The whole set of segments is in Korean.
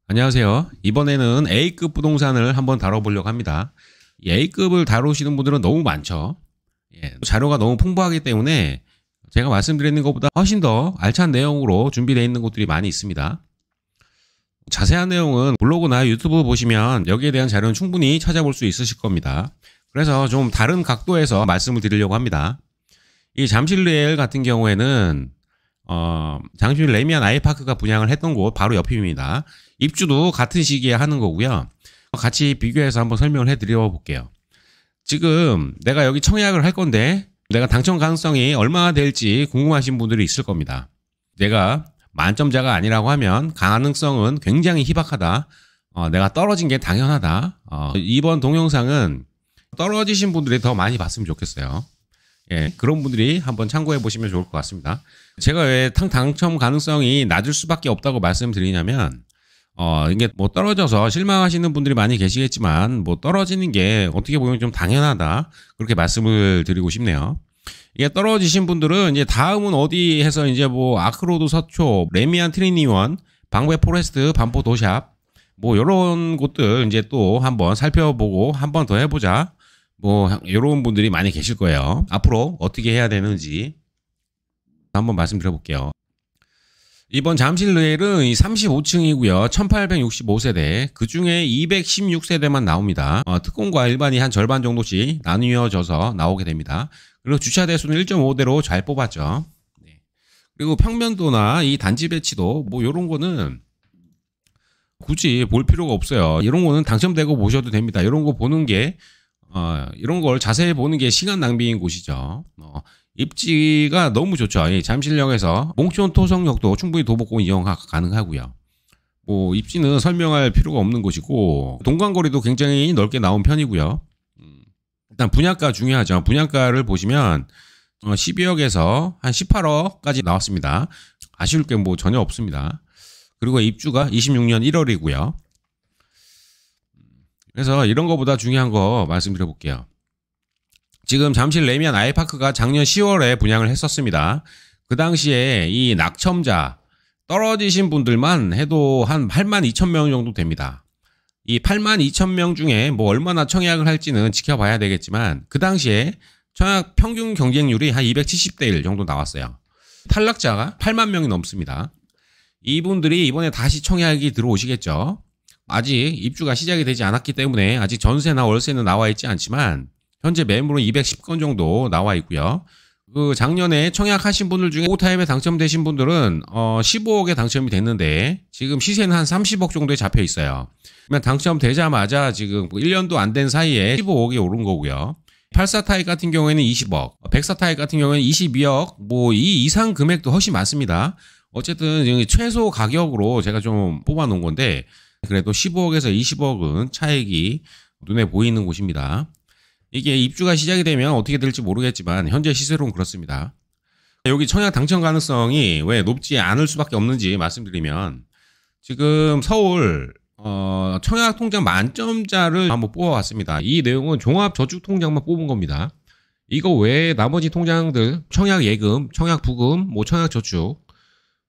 안녕하세요. 이번에는 A급 부동산을 한번 다뤄보려고 합니다. 이 A급을 다루시는 분들은 너무 많죠. 자료가 너무 풍부하기 때문에 제가 말씀드리는 것보다 훨씬 더 알찬 내용으로 준비되어 있는 곳들이 많이 있습니다. 자세한 내용은 블로그나 유튜브 보시면 여기에 대한 자료는 충분히 찾아볼 수 있으실 겁니다. 그래서 좀 다른 각도에서 말씀을 드리려고 합니다. 이 잠실리엘 같은 경우에는 잠실 레미안 아이파크가 분양을 했던 곳 바로 옆입니다. 입주도 같은 시기에 하는 거고요. 같이 비교해서 한번 설명을 해드려 볼게요. 지금 내가 여기 청약을 할 건데 내가 당첨 가능성이 얼마나 될지 궁금하신 분들이 있을 겁니다. 내가 만점자가 아니라고 하면 가능성은 굉장히 희박하다. 내가 떨어진 게 당연하다. 이번 동영상은 떨어지신 분들이 더 많이 봤으면 좋겠어요. 그런 분들이 한번 참고해 보시면 좋을 것 같습니다. 제가 왜 당첨 가능성이 낮을 수밖에 없다고 말씀드리냐면 이게 뭐 떨어져서 실망하시는 분들이 많이 계시겠지만 뭐 떨어지는 게 어떻게 보면 좀 당연하다 그렇게 말씀을 드리고 싶네요. 이게 떨어지신 분들은 이제 다음은 어디 해서 이제 뭐 아크로드 서초, 레미안 트리니원, 방배 포레스트, 반포 도샵 뭐 이런 곳들 이제 또 한번 살펴보고 한번 더 해보자. 뭐 이런 분들이 많이 계실 거예요. 앞으로 어떻게 해야 되는지 한번 말씀드려 볼게요. 이번 잠실리엘은 35층이고요. 1865세대, 그 중에 216세대만 나옵니다. 특공과 일반이 한 절반 정도씩 나뉘어져서 나오게 됩니다. 그리고 주차 대수는 1.5대로 잘 뽑았죠. 그리고 평면도나 이 단지 배치도 뭐 이런 거는 굳이 볼 필요가 없어요. 이런 거는 당첨되고 보셔도 됩니다. 이런 거 보는 게 이런 걸 자세히 보는 게 시간 낭비인 곳이죠. 입지가 너무 좋죠. 이 잠실역에서 몽촌 토성역도 충분히 도보권 이용 가능하고요. 뭐 입지는 설명할 필요가 없는 곳이고 동간거리도 굉장히 넓게 나온 편이고요. 일단 분양가 중요하죠. 분양가를 보시면 12억에서 한 18억까지 나왔습니다. 아쉬울 게 뭐 전혀 없습니다. 그리고 입주가 26년 1월이고요. 그래서 이런 거보다 중요한 거 말씀드려 볼게요. 지금 잠실 레미안 아이파크가 작년 10월에 분양을 했었습니다. 그 당시에 이 낙첨자 떨어지신 분들만 해도 한 82,000명 정도 됩니다. 이 82,000명 중에 뭐 얼마나 청약을 할지는 지켜봐야 되겠지만 그 당시에 청약 평균 경쟁률이 한 270대 1 정도 나왔어요. 탈락자가 8만 명이 넘습니다. 이분들이 이번에 다시 청약이 들어오시겠죠. 아직 입주가 시작이 되지 않았기 때문에 아직 전세나 월세는 나와 있지 않지만 현재 매물은 210건 정도 나와 있고요. 그 작년에 청약하신 분들 중에 오타임에 당첨되신 분들은 15억에 당첨이 됐는데 지금 시세는 한 30억 정도에 잡혀 있어요. 그러면 당첨되자마자 지금 1년도 안 된 사이에 15억이 오른 거고요. 84타입 같은 경우에는 20억, 104타입 같은 경우에는 22억, 뭐 이 이상 금액도 훨씬 많습니다. 어쨌든 최소 가격으로 제가 좀 뽑아 놓은 건데 그래도 15억에서 20억은 차익이 눈에 보이는 곳입니다. 이게 입주가 시작이 되면 어떻게 될지 모르겠지만 현재 시세로는 그렇습니다. 여기 청약 당첨 가능성이 왜 높지 않을 수밖에 없는지 말씀드리면 지금 서울 청약 통장 만점자를 한번 뽑아왔습니다. 이 내용은 종합저축통장만 뽑은 겁니다. 이거 외에 나머지 통장들 청약 예금, 청약 부금, 뭐 청약 저축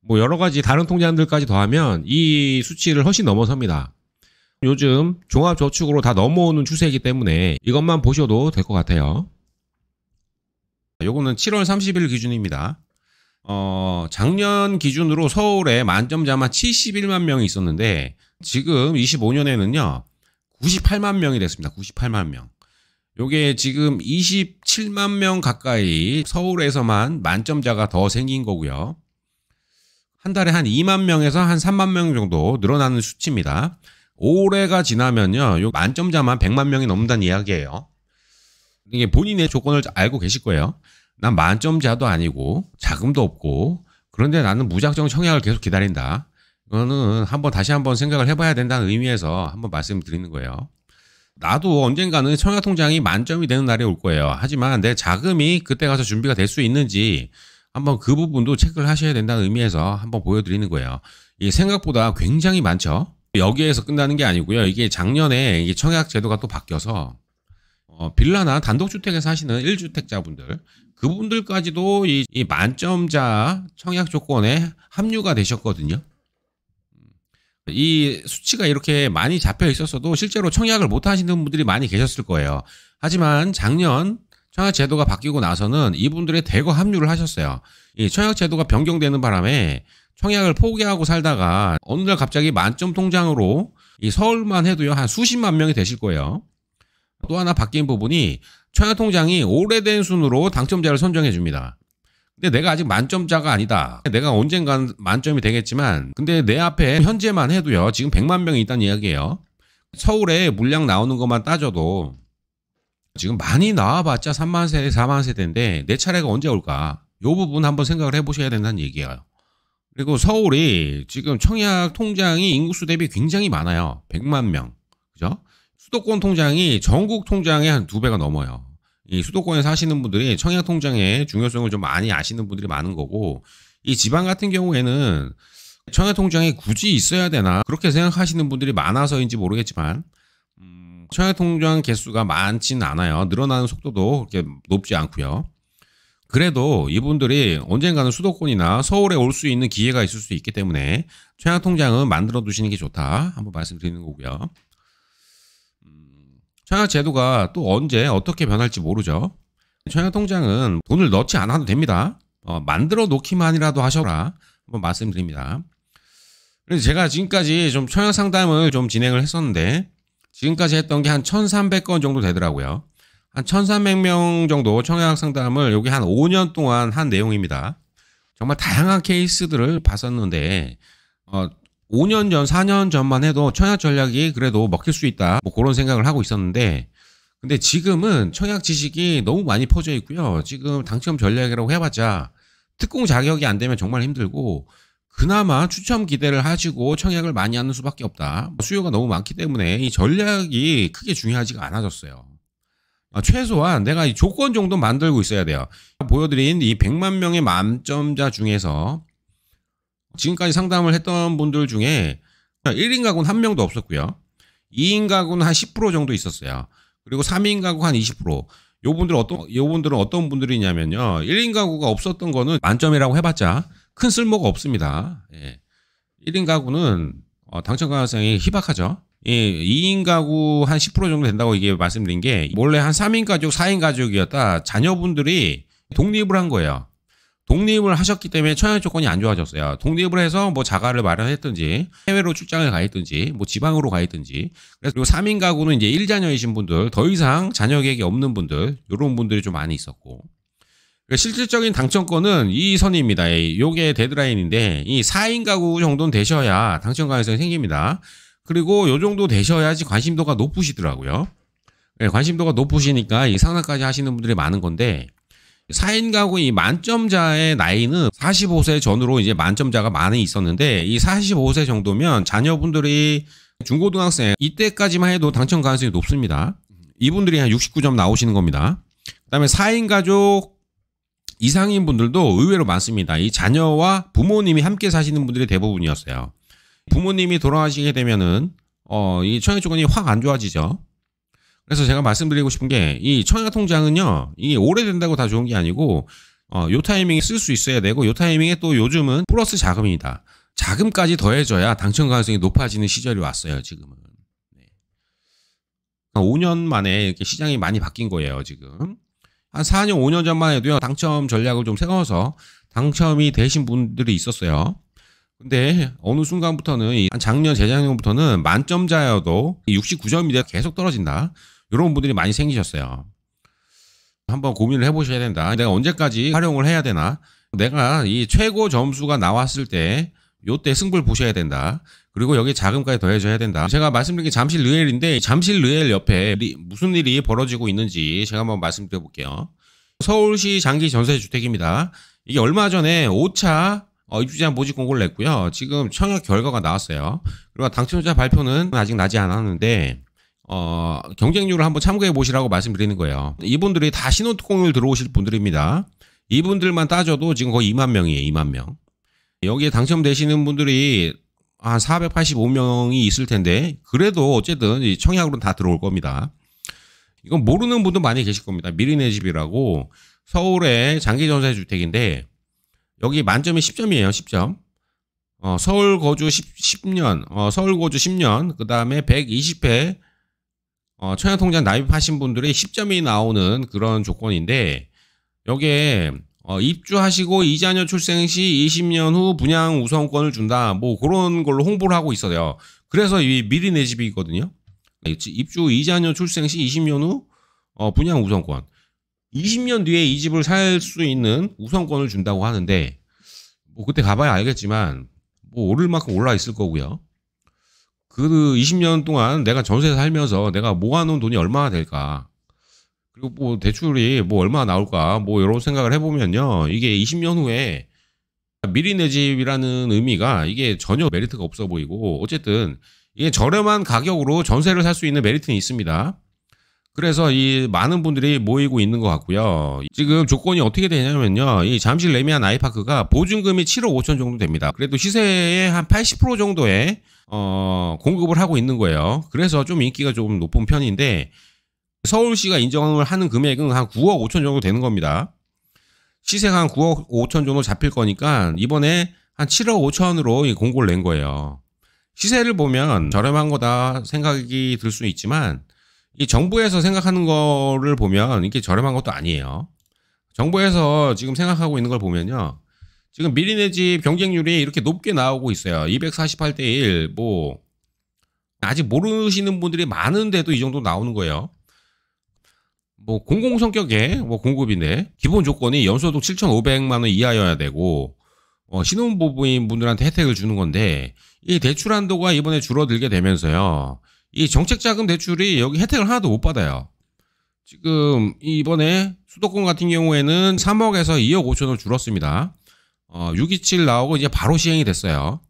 뭐 여러 가지 다른 통장들까지 더하면 이 수치를 훨씬 넘어섭니다. 요즘 종합저축으로 다 넘어오는 추세이기 때문에 이것만 보셔도 될 것 같아요. 요거는 7월 30일 기준입니다. 작년 기준으로 서울에 만점자만 71만 명이 있었는데 지금 25년에는요 98만 명이 됐습니다. 98만 명. 요게 지금 27만 명 가까이 서울에서만 만점자가 더 생긴 거고요. 한 달에 한 2만 명에서 한 3만 명 정도 늘어나는 수치입니다. 올해가 지나면요, 요 만점자만 100만 명이 넘는다는 이야기예요. 이게 본인의 조건을 알고 계실 거예요. 난 만점자도 아니고 자금도 없고 그런데 나는 무작정 청약을 계속 기다린다. 이거는 다시 한번 생각을 해봐야 된다는 의미에서 한번 말씀드리는 거예요. 나도 언젠가는 청약 통장이 만점이 되는 날이 올 거예요. 하지만 내 자금이 그때 가서 준비가 될 수 있는지 한번 그 부분도 체크를 하셔야 된다는 의미에서 한번 보여드리는 거예요. 이게 생각보다 굉장히 많죠. 여기에서 끝나는 게 아니고요. 이게 작년에 이게 청약 제도가 또 바뀌어서 빌라나 단독주택에 사시는 1주택자분들 그분들까지도 이 만점자 청약 조건에 합류가 되셨거든요. 이 수치가 이렇게 많이 잡혀 있었어도 실제로 청약을 못 하시는 분들이 많이 계셨을 거예요. 하지만 작년 청약 제도가 바뀌고 나서는 이분들의 대거 합류를 하셨어요. 이 청약 제도가 변경되는 바람에 청약을 포기하고 살다가 어느 날 갑자기 만점 통장으로 이 서울만 해도요 한 수십만 명이 되실 거예요. 또 하나 바뀐 부분이 청약 통장이 오래된 순으로 당첨자를 선정해 줍니다. 근데 내가 아직 만점자가 아니다. 내가 언젠간 만점이 되겠지만 근데 내 앞에 현재만 해도요 지금 100만 명이 있다는 이야기예요. 서울에 물량 나오는 것만 따져도 지금 많이 나와봤자 3만 세대 4만 세대인데 내 차례가 언제 올까? 이 부분 한번 생각을 해보셔야 된다는 얘기예요. 그리고 서울이 지금 청약 통장이 인구수 대비 굉장히 많아요. 100만 명. 그죠? 수도권 통장이 전국 통장의 한 2배가 넘어요. 이 수도권에 사시는 분들이 청약 통장의 중요성을 좀 많이 아시는 분들이 많은 거고, 이 지방 같은 경우에는 청약 통장이 굳이 있어야 되나 그렇게 생각하시는 분들이 많아서인지 모르겠지만 청약 통장 개수가 많지는 않아요. 늘어나는 속도도 그렇게 높지 않고요. 그래도 이분들이 언젠가는 수도권이나 서울에 올 수 있는 기회가 있을 수 있기 때문에 청약 통장은 만들어 두시는 게 좋다 한번 말씀드리는 거고요. 청약 제도가 또 언제 어떻게 변할지 모르죠. 청약 통장은 돈을 넣지 않아도 됩니다. 만들어 놓기만이라도 하셔라 한번 말씀드립니다. 그래서 제가 지금까지 좀 청약 상담을 좀 진행을 했었는데 지금까지 했던 게 한 1,300건 정도 되더라고요. 한 1,300명 정도 청약 상담을 여기 한 5년 동안 한 내용입니다. 정말 다양한 케이스들을 봤었는데 5년 전, 4년 전만 해도 청약 전략이 그래도 먹힐 수 있다. 뭐 그런 생각을 하고 있었는데 근데 지금은 청약 지식이 너무 많이 퍼져 있고요. 지금 당첨 전략이라고 해봤자 특공 자격이 안 되면 정말 힘들고 그나마 추첨 기대를 하시고 청약을 많이 하는 수밖에 없다. 수요가 너무 많기 때문에 이 전략이 크게 중요하지가 않아졌어요. 최소한 내가 이 조건 정도 만들고 있어야 돼요. 보여드린 이 100만 명의 만점자 중에서 지금까지 상담을 했던 분들 중에 1인 가구는 한 명도 없었고요. 2인 가구는 한 10% 정도 있었어요. 그리고 3인 가구 한 20%. 요분들은 어떤 분들이냐면요. 1인 가구가 없었던 거는 만점이라고 해봤자 큰 쓸모가 없습니다. 예. 1인 가구는 당첨 가능성이 희박하죠. 예, 2인 가구 한 10% 정도 된다고 이게 말씀드린 게 원래 한 3인 가족, 4인 가족이었다. 자녀분들이 독립을 한 거예요. 독립을 하셨기 때문에 청약 조건이 안 좋아졌어요. 독립을 해서 뭐 자가를 마련했든지 해외로 출장을 가 있든지 뭐 지방으로 가 있든지 그리고 3인 가구는 이제 1자녀이신 분들 더 이상 자녀 계획이 없는 분들 이런 분들이 좀 많이 있었고 실질적인 당첨권은 이 선입니다. 요게 데드라인인데 이 4인 가구 정도는 되셔야 당첨 가능성이 생깁니다. 그리고 요 정도 되셔야지 관심도가 높으시더라고요. 관심도가 높으시니까 이 상담까지 하시는 분들이 많은 건데 4인 가구 이 만점자의 나이는 45세 전후로 이제 만점자가 많이 있었는데 이 45세 정도면 자녀분들이 중고등학생 이때까지만 해도 당첨 가능성이 높습니다. 이분들이 한 69점 나오시는 겁니다. 그다음에 4인 가족 이상인 분들도 의외로 많습니다. 이 자녀와 부모님이 함께 사시는 분들이 대부분이었어요. 부모님이 돌아가시게 되면은 이 청약 조건이 확 안 좋아지죠. 그래서 제가 말씀드리고 싶은 게 이 청약 통장은요, 이 오래된다고 다 좋은 게 아니고 요 타이밍에 쓸 수 있어야 되고 요 타이밍에 또 요즘은 플러스 자금입니다. 자금까지 더해져야 당첨 가능성이 높아지는 시절이 왔어요. 지금은. 네. 5년 만에 이렇게 시장이 많이 바뀐 거예요. 지금 한 4년, 5년 전만 해도요 당첨 전략을 좀 세워서 당첨이 되신 분들이 있었어요. 근데 어느 순간부터는 작년, 재작년부터는 만점자여도 69점이 돼 계속 떨어진다. 이런 분들이 많이 생기셨어요. 한번 고민을 해보셔야 된다. 내가 언제까지 활용을 해야 되나? 내가 이 최고 점수가 나왔을 때 요때 승부를 보셔야 된다. 그리고 여기 자금까지 더해줘야 된다. 제가 말씀드린 게 잠실 르엘인데 잠실 르엘 옆에 무슨 일이 벌어지고 있는지 제가 한번 말씀드려 볼게요. 서울시 장기 전세주택입니다. 이게 얼마 전에 5차 입주자 모집 공고를 냈고요. 지금 청약 결과가 나왔어요. 그리고 당첨자 발표는 아직 나지 않았는데 경쟁률을 한번 참고해 보시라고 말씀드리는 거예요. 이분들이 다 신혼특공을 들어오실 분들입니다. 이분들만 따져도 지금 거의 2만 명이에요. 2만 명. 여기에 당첨되시는 분들이 한 485명이 있을 텐데 그래도 어쨌든 이 청약으로는 다 들어올 겁니다. 이건 모르는 분도 많이 계실 겁니다. 미리네 집이라고 서울의 장기 전세 주택인데 여기 만점이 10점이에요. 10점. 서울 거주 10년, 서울 거주 10년, 그 다음에 120회, 청약통장 납입하신 분들의 10점이 나오는 그런 조건인데, 여기에, 입주하시고 이자녀 출생 시 20년 후 분양 우선권을 준다. 뭐 그런 걸로 홍보를 하고 있어요. 그래서 이 미리 내 집이거든요. 입주 이자녀 출생 시 20년 후 분양 우선권. 20년 뒤에 이 집을 살 수 있는 우선권을 준다고 하는데, 뭐 그때 가봐야 알겠지만 뭐 오를 만큼 올라 있을 거고요. 그 20년 동안 내가 전세 살면서 내가 모아놓은 돈이 얼마나 될까? 그리고 뭐 대출이 뭐 얼마나 나올까? 뭐 이런 생각을 해보면요, 이게 20년 후에 미리 내 집이라는 의미가 이게 전혀 메리트가 없어 보이고, 어쨌든 이게 저렴한 가격으로 전세를 살 수 있는 메리트는 있습니다. 그래서 이 많은 분들이 모이고 있는 것 같고요. 지금 조건이 어떻게 되냐면요, 이 잠실 레미안 아이파크가 보증금이 7억 5천 정도 됩니다. 그래도 시세의 한 80% 정도의 공급을 하고 있는 거예요. 그래서 좀 인기가 좀 높은 편인데, 서울시가 인정을 하는 금액은 한 9억 5천 정도 되는 겁니다. 시세가 한 9억 5천 정도 잡힐 거니까 이번에 한 7억 5천으로 공고를 낸 거예요. 시세를 보면 저렴한 거다 생각이 들 수 있지만, 이 정부에서 생각하는 거를 보면 이게 저렴한 것도 아니에요. 정부에서 지금 생각하고 있는 걸 보면요, 지금 미리 내 집 경쟁률이 이렇게 높게 나오고 있어요. 248대 1, 뭐 아직 모르시는 분들이 많은데도 이 정도 나오는 거예요. 뭐 공공 성격의 뭐 공급인데, 기본 조건이 연소득 7,500만 원 이하여야 되고, 신혼부부인 분들한테 혜택을 주는 건데, 이 대출 한도가 이번에 줄어들게 되면서요, 이 정책자금 대출이 여기 혜택을 하나도 못 받아요. 지금 이번에 수도권 같은 경우에는 3억에서 2억 5천원 줄었습니다. 627 나오고 이제 바로 시행이 됐어요.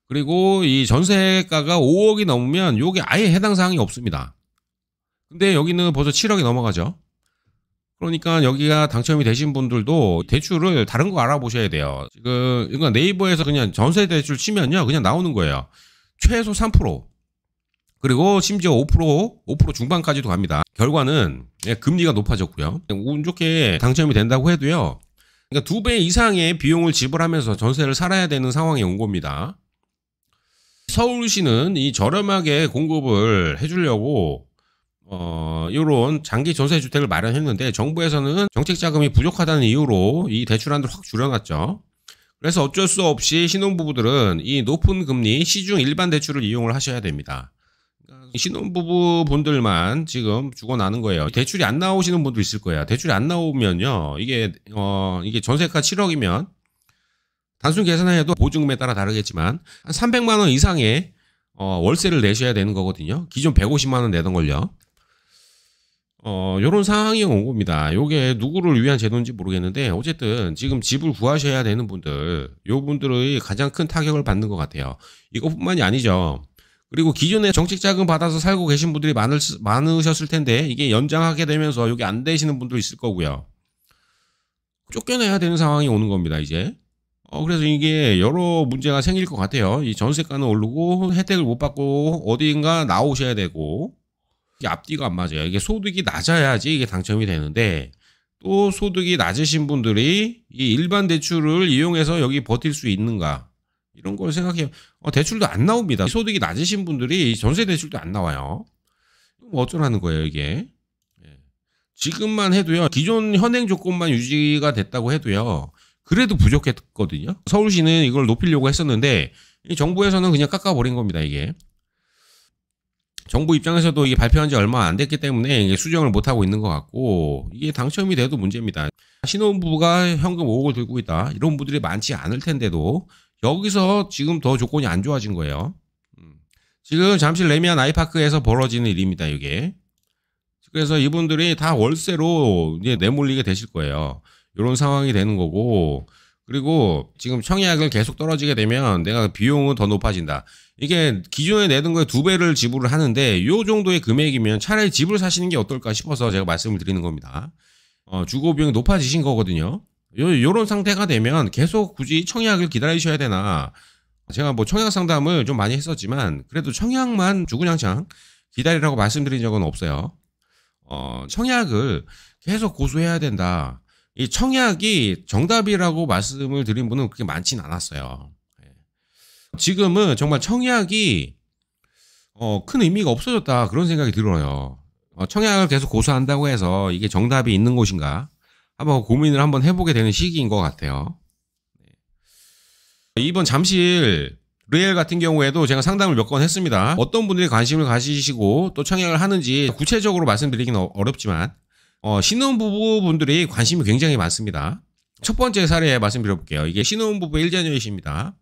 그리고 이 전세가가 5억이 넘으면 요게 아예 해당 사항이 없습니다. 근데 여기는 벌써 7억이 넘어가죠. 그러니까 여기가 당첨이 되신 분들도 대출을 다른 거 알아보셔야 돼요. 지금 이거 네이버에서 그냥 전세 대출 치면요, 그냥 나오는 거예요. 최소 3%. 그리고 심지어 5% 중반까지도 갑니다. 결과는 금리가 높아졌고요. 운 좋게 당첨이 된다고 해도요, 그러니까 2배 이상의 비용을 지불하면서 전세를 살아야 되는 상황이 온 겁니다. 서울시는 이 저렴하게 공급을 해주려고 요런 장기 전세주택을 마련했는데, 정부에서는 정책 자금이 부족하다는 이유로 이 대출 한도를 확 줄여놨죠. 그래서 어쩔 수 없이 신혼부부들은 이 높은 금리 시중 일반 대출을 이용을 하셔야 됩니다. 신혼부부 분들만 지금 죽어나는 거예요. 대출이 안 나오시는 분도 있을 거예요. 대출이 안 나오면요, 이게 전세가 7억이면 단순 계산해도 보증금에 따라 다르겠지만 한 300만 원 이상의 월세를 내셔야 되는 거거든요. 기존 150만 원 내던 걸요. 요런 상황이 온 겁니다. 요게 누구를 위한 제도인지 모르겠는데, 어쨌든 지금 집을 구하셔야 되는 분들, 요 분들의 가장 큰 타격을 받는 것 같아요. 이것뿐만이 아니죠. 그리고 기존에 정책자금 받아서 살고 계신 분들이 많으셨을 텐데, 이게 연장하게 되면서 여기 안 되시는 분도 있을 거고요. 쫓겨내야 되는 상황이 오는 겁니다, 이제. 그래서 이게 여러 문제가 생길 것 같아요. 이 전세가는 오르고 혜택을 못 받고 어디인가 나오셔야 되고, 이게 앞뒤가 안 맞아요. 이게 소득이 낮아야지 이게 당첨이 되는데, 또 소득이 낮으신 분들이 이 일반 대출을 이용해서 여기 버틸 수 있는가, 이런 걸 생각해요. 대출도 안 나옵니다. 소득이 낮으신 분들이 전세 대출도 안 나와요. 어쩌라는 거예요, 이게. 지금만 해도요, 기존 현행 조건만 유지가 됐다고 해도요, 그래도 부족했거든요. 서울시는 이걸 높이려고 했었는데, 이 정부에서는 그냥 깎아버린 겁니다, 이게. 정부 입장에서도 이게 발표한 지 얼마 안 됐기 때문에 이게 수정을 못하고 있는 것 같고, 이게 당첨이 돼도 문제입니다. 신혼부부가 현금 5억을 들고 있다, 이런 분들이 많지 않을 텐데도 여기서 지금 더 조건이 안 좋아진 거예요. 지금 잠실 레미안 아이파크에서 벌어지는 일입니다, 이게. 그래서 이분들이 다 월세로 이제 내몰리게 되실 거예요. 이런 상황이 되는 거고, 그리고 지금 청약을 계속 떨어지게 되면 내가 비용은 더 높아진다. 이게 기존에 내던 거에 2배를 지불을 하는데, 요 정도의 금액이면 차라리 집을 사시는 게 어떨까 싶어서 제가 말씀을 드리는 겁니다. 주거 비용이 높아지신 거거든요. 요런 상태가 되면 계속 굳이 청약을 기다리셔야 되나. 제가 뭐 청약 상담을 좀 많이 했었지만, 그래도 청약만 주구장창 기다리라고 말씀드린 적은 없어요. 청약을 계속 고수해야 된다. 이 청약이 정답이라고 말씀을 드린 분은 그렇게 많진 않았어요. 지금은 정말 청약이 큰 의미가 없어졌다 그런 생각이 들어요. 청약을 계속 고수한다고 해서 이게 정답이 있는 곳인가 한번 고민을 한번 해보게 되는 시기인 것 같아요. 이번 잠실 르엘 같은 경우에도 제가 상담을 몇 건 했습니다. 어떤 분들이 관심을 가지시고 또 청약을 하는지 구체적으로 말씀드리기는 어렵지만 신혼부부분들이 관심이 굉장히 많습니다. 첫 번째 사례 말씀드려볼게요. 이게 신혼부부 1자녀이십니다.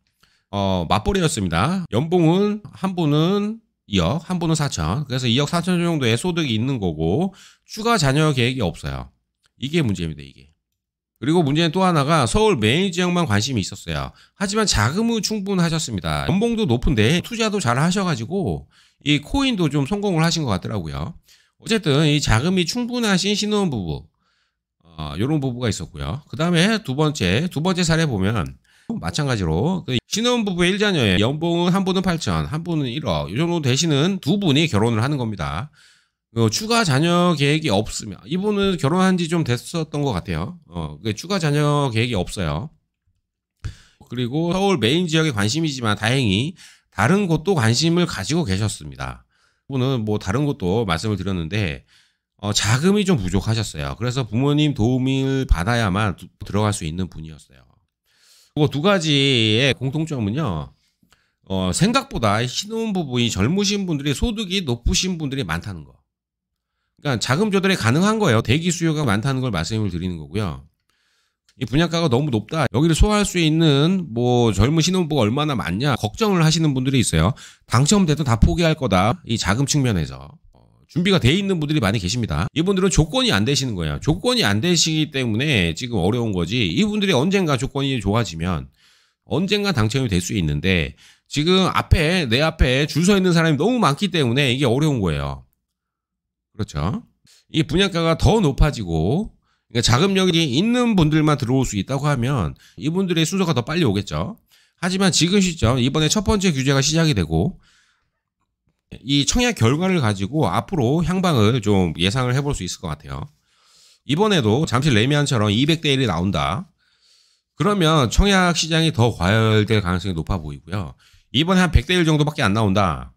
맞벌이였습니다. 연봉은 한 분은 2억, 한 분은 4천. 그래서 2억 4천 정도의 소득이 있는 거고 추가 자녀 계획이 없어요. 이게 문제입니다. 이게. 그리고 문제는 또 하나가 서울 메인 지역만 관심이 있었어요. 하지만 자금은 충분하셨습니다. 연봉도 높은데 투자도 잘 하셔가지고 이 코인도 좀 성공을 하신 것 같더라고요. 어쨌든 이 자금이 충분하신 신혼부부 이런 부부가 있었고요. 그 다음에 두 번째 사례 보면 마찬가지로 신혼부부의 1자녀에 연봉은 한 분은 8천, 한 분은 1억 이 정도 되시는 두 분이 결혼을 하는 겁니다. 추가 자녀 계획이 없으면 이분은 결혼한 지 좀 됐었던 것 같아요. 추가 자녀 계획이 없어요. 그리고 서울 메인 지역에 관심이지만 다행히 다른 곳도 관심을 가지고 계셨습니다. 이분은 뭐 다른 곳도 말씀을 드렸는데 자금이 좀 부족하셨어요. 그래서 부모님 도움을 받아야만 들어갈 수 있는 분이었어요. 그리고 두 가지의 공통점은요. 생각보다 신혼부부의 젊으신 분들이 소득이 높으신 분들이 많다는 거. 그러니까 자금 조달이 가능한 거예요. 대기 수요가 많다는 걸 말씀을 드리는 거고요. 이 분양가가 너무 높다. 여기를 소화할 수 있는 뭐 젊은 신혼부부가 얼마나 많냐 걱정을 하시는 분들이 있어요. 당첨돼도 다 포기할 거다. 이 자금 측면에서 준비가 돼 있는 분들이 많이 계십니다. 이분들은 조건이 안 되시는 거예요. 조건이 안 되시기 때문에 지금 어려운 거지. 이분들이 언젠가 조건이 좋아지면 언젠가 당첨이 될 수 있는데 지금 내 앞에 줄 서 있는 사람이 너무 많기 때문에 이게 어려운 거예요. 그렇죠. 이 분양가가 더 높아지고 그러니까 자금력이 있는 분들만 들어올 수 있다고 하면 이분들의 수요가 더 빨리 오겠죠. 하지만 지금 시점 이번에 첫 번째 규제가 시작이 되고 이 청약 결과를 가지고 앞으로 향방을 좀 예상을 해볼 수 있을 것 같아요. 이번에도 잠실 레미안처럼 200대 1이 나온다. 그러면 청약 시장이 더 과열될 가능성이 높아 보이고요. 이번에 한 100대 1 정도밖에 안 나온다.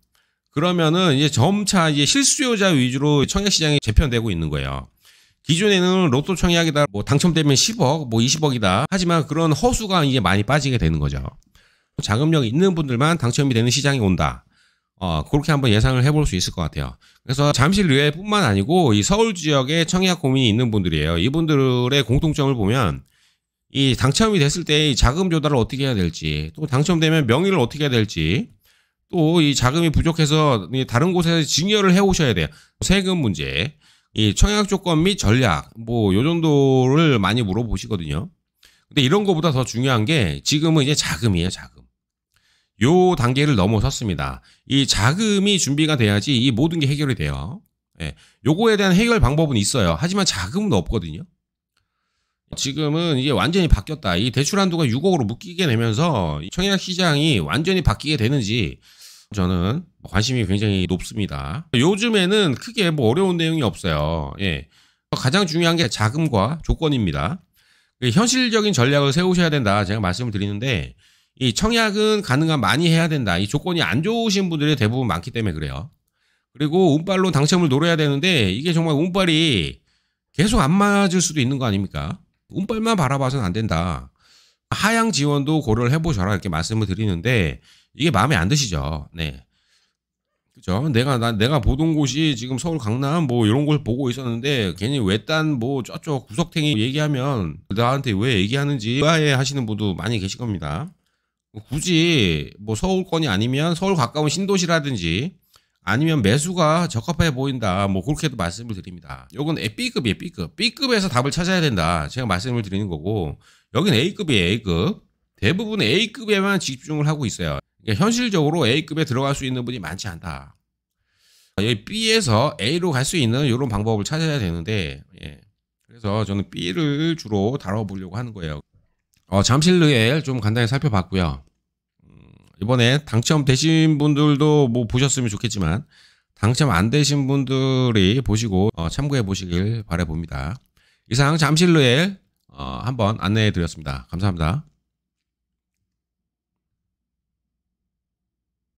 그러면은 이제 점차 이제 실수요자 위주로 청약 시장이 재편되고 있는 거예요. 기존에는 로또 청약이다, 뭐 당첨되면 10억, 뭐 20억이다. 하지만 그런 허수가 이제 많이 빠지게 되는 거죠. 자금력 있는 분들만 당첨이 되는 시장이 온다. 그렇게 한번 예상을 해볼 수 있을 것 같아요. 그래서 잠실 의뢰뿐만 아니고 이 서울 지역에 청약 고민이 있는 분들이에요. 이분들의 공통점을 보면 이 당첨이 됐을 때 이 자금 조달을 어떻게 해야 될지, 또 당첨되면 명의를 어떻게 해야 될지, 또 이 자금이 부족해서 다른 곳에서 증여를 해 오셔야 돼요. 세금 문제, 이 청약 조건 및 전략, 뭐 요 정도를 많이 물어보시거든요. 근데 이런 거보다 더 중요한 게 지금은 이제 자금이에요, 자금. 요 단계를 넘어섰습니다. 이 자금이 준비가 돼야지 이 모든 게 해결이 돼요. 예. 요거에 대한 해결 방법은 있어요. 하지만 자금은 없거든요. 지금은 이게 완전히 바뀌었다. 이 대출 한도가 6억으로 묶이게 되면서 청약 시장이 완전히 바뀌게 되는지 저는 관심이 굉장히 높습니다. 요즘에는 크게 뭐 어려운 내용이 없어요. 예. 가장 중요한 게 자금과 조건입니다. 현실적인 전략을 세우셔야 된다. 제가 말씀을 드리는데 이 청약은 가능한 많이 해야 된다. 이 조건이 안 좋으신 분들이 대부분 많기 때문에 그래요. 그리고 운빨로 당첨을 노려야 되는데 이게 정말 운빨이 계속 안 맞을 수도 있는 거 아닙니까? 운빨만 바라봐서는 안 된다. 하향 지원도 고려를 해보셔라 이렇게 말씀을 드리는데 이게 마음에 안 드시죠? 네. 그죠? 내가 보던 곳이 지금 서울 강남 뭐 이런 걸 보고 있었는데 괜히 외딴 뭐 저쪽 구석탱이 얘기하면 나한테 왜 얘기하는지 의아해 하시는 분도 많이 계실 겁니다. 굳이 뭐 서울권이 아니면 서울 가까운 신도시라든지 아니면 매수가 적합해 보인다. 뭐 그렇게도 말씀을 드립니다. 요건 B급이에요. B급. B급에서 답을 찾아야 된다. 제가 말씀을 드리는 거고 여긴 A급이에요. A급. 대부분 A급에만 집중을 하고 있어요. 그러니까 현실적으로 A급에 들어갈 수 있는 분이 많지 않다. 여기 B에서 A로 갈 수 있는 이런 방법을 찾아야 되는데 예. 그래서 저는 B를 주로 다뤄보려고 하는 거예요. 잠실 르엘 좀 간단히 살펴봤고요. 이번에 당첨되신 분들도 뭐 보셨으면 좋겠지만 당첨 안 되신 분들이 보시고 참고해 보시길 바라봅니다. 이상 잠실 르엘 한번 안내해 드렸습니다. 감사합니다.